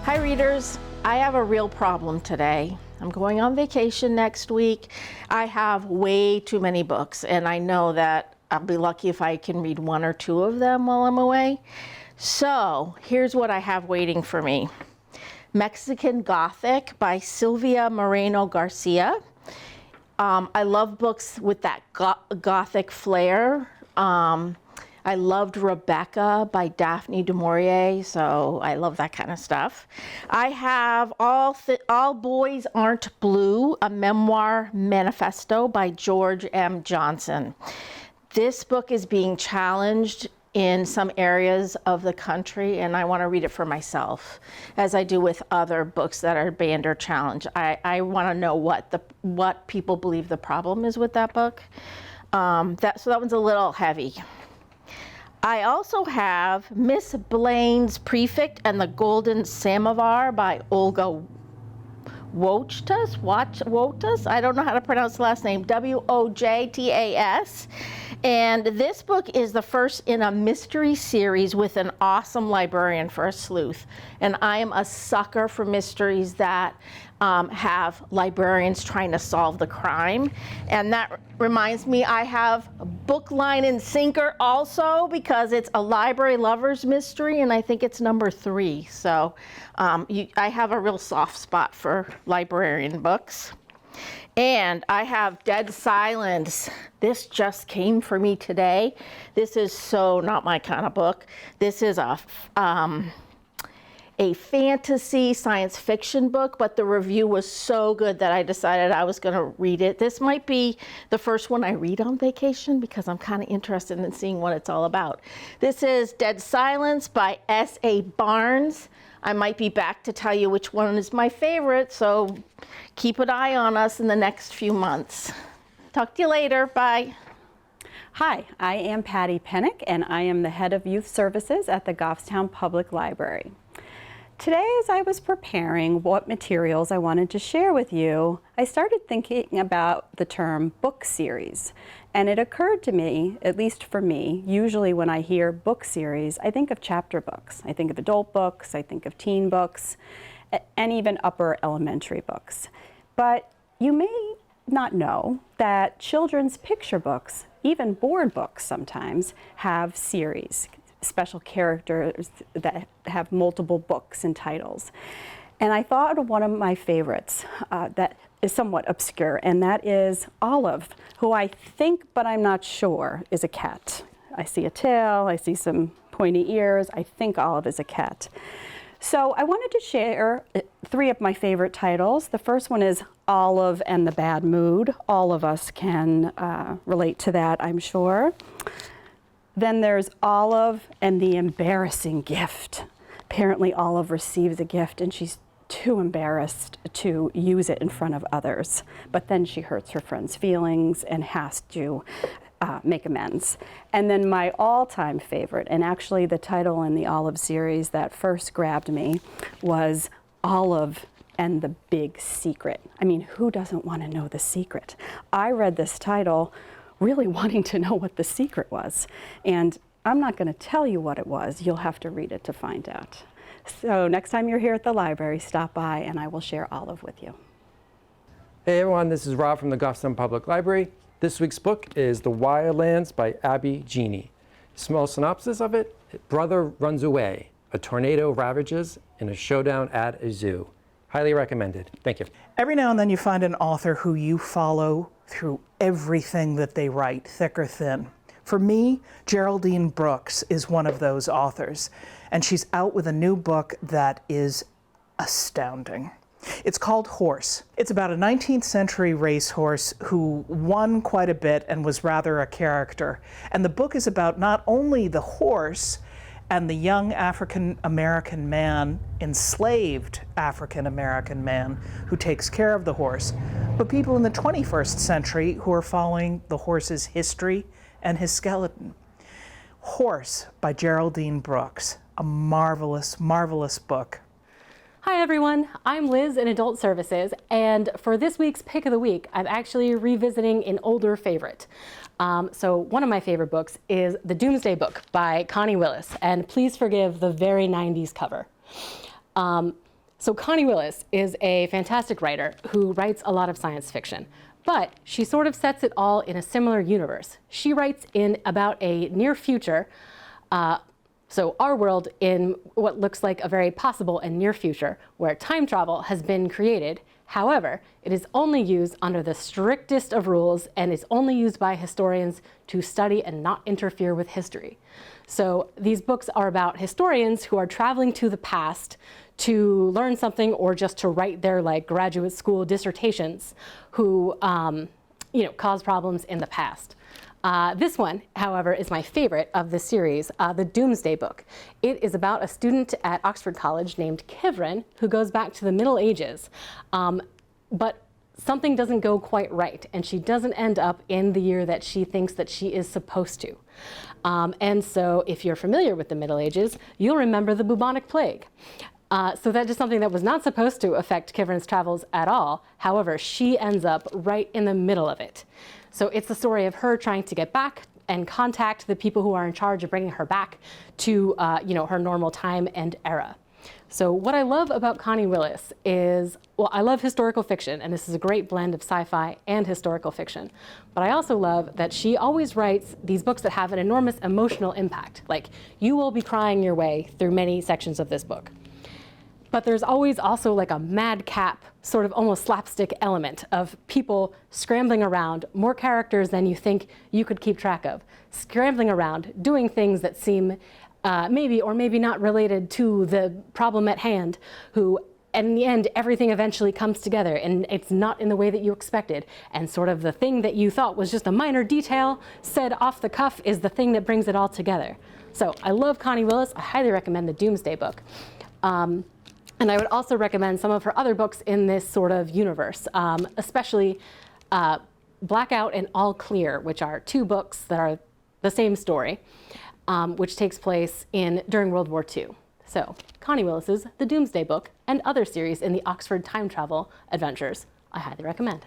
Hi readers, I have a real problem today. I'm going on vacation next week. I have way too many books, and I know that I'll be lucky if I can read one or two of them while I'm away. So here's what I have waiting for me. Mexican Gothic by Sylvia Moreno Garcia. I love books with that Gothic flair. I loved Rebecca by Daphne du Maurier, so I love that kind of stuff. I have All Boys Aren't Blue, a memoir manifesto by George M. Johnson. This book is being challenged in some areas of the country, and I want to read it for myself, as I do with other books that are banned or challenged. I want to know what people believe the problem is with that book. So that one's a little heavy. I also have Miss Blaine's Prefect and the Golden Samovar by Olga Wojtas. I don't know how to pronounce the last name. Wojtas. And this book is the first in a mystery series with an awesome librarian for a sleuth. And I am a sucker for mysteries that have librarians trying to solve the crime. And that reminds me, I have Book, Line, and Sinker also, because it's a library lover's mystery, and I think it's number 3. So I have a real soft spot for librarian books. And I have Dead Silence. This just came for me today. This is so not my kind of book. This is a fantasy science fiction book, but the review was so good that I decided I was going to read it. This might be the first one I read on vacation because I'm kind of interested in seeing what it's all about. This is Dead Silence by S.A. Barnes. I might be back to tell you which one is my favorite, so keep an eye on us in the next few months. Talk to you later. Bye. Hi, I am Patty Pennick, and I am the head of youth services at the Goffstown Public Library. Today, as I was preparing what materials I wanted to share with you, I started thinking about the term book series. And it occurred to me, at least for me, usually when I hear book series, I think of chapter books. I think of adult books, I think of teen books, and even upper elementary books. But you may not know that children's picture books, even board books sometimes, have series. Special characters that have multiple books and titles. And I thought of one of my favorites that is somewhat obscure, and that is Olive, who I think, but I'm not sure, is a cat. I see a tail, I see some pointy ears. I think Olive is a cat. So I wanted to share 3 of my favorite titles. The first one is Olive and the Bad Mood. All of us can relate to that, I'm sure. Then there's Olive and the Embarrassing Gift. Apparently Olive receives a gift and she's too embarrassed to use it in front of others. But then she hurts her friend's feelings and has to make amends. And then my all-time favorite, and actually the title in the Olive series that first grabbed me, was Olive and the Big Secret. I mean, who doesn't want to know the secret? I read this title really wanting to know what the secret was. And I'm not going to tell you what it was. You'll have to read it to find out. So next time you're here at the library, stop by and I will share Olive with you. Hey everyone, this is Rob from the Goffstown Public Library. This week's book is The Wildlands by Abby Genie. Small synopsis of it: brother runs away, a tornado ravages, and a showdown at a zoo. Highly recommended. Thank you. Every now and then you find an author who you follow through everything that they write, thick or thin. For me, Geraldine Brooks is one of those authors, and she's out with a new book that is astounding. It's called Horse. It's about a 19th century racehorse who won quite a bit and was rather a character. And the book is about not only the horse and the young African-American man, enslaved African-American man who takes care of the horse, but people in the 21st century who are following the horse's history and his skeleton. Horse by Geraldine Brooks, a marvelous, marvelous book. Hi everyone, I'm Liz in Adult Services, and for this week's Pick of the Week, I'm actually revisiting an older favorite. So one of my favorite books is The Doomsday Book by Connie Willis, and please forgive the very 90s cover. So Connie Willis is a fantastic writer who writes a lot of science fiction, but she sort of sets it all in a similar universe. She writes in about a near future, so our world in what looks like a very possible and near future where time travel has been created. However, it is only used under the strictest of rules and is only used by historians to study and not interfere with history. So these books are about historians who are traveling to the past to learn something or just to write their graduate school dissertations who cause problems in the past. This one, however, is my favorite of the series, the Doomsday Book. It is about a student at Oxford College named Kivrin who goes back to the Middle Ages, but something doesn't go quite right, and she doesn't end up in the year that she thinks that she is supposed to. And so if you're familiar with the Middle Ages, you'll remember the bubonic plague. So that is something that was not supposed to affect Kivrin's travels at all. However, she ends up right in the middle of it. So it's the story of her trying to get back and contact the people who are in charge of bringing her back to her normal time and era. So what I love about Connie Willis is, well, I love historical fiction, and this is a great blend of sci-fi and historical fiction. But I also love that she always writes these books that have an enormous emotional impact. Like, you will be crying your way through many sections of this book. But there's always also like a madcap, sort of almost slapstick element of people scrambling around, more characters than you think you could keep track of, scrambling around, doing things that seem maybe or maybe not related to the problem at hand, and in the end, everything eventually comes together, and it's not in the way that you expected. And sort of the thing that you thought was just a minor detail said off the cuff is the thing that brings it all together. So I love Connie Willis. I highly recommend the Doomsday Book. And I would also recommend some of her other books in this sort of universe, especially Blackout and All Clear, which are two books that are the same story, which takes place during World War II. So Connie Willis's The Doomsday Book and other series in the Oxford time travel adventures, I highly recommend.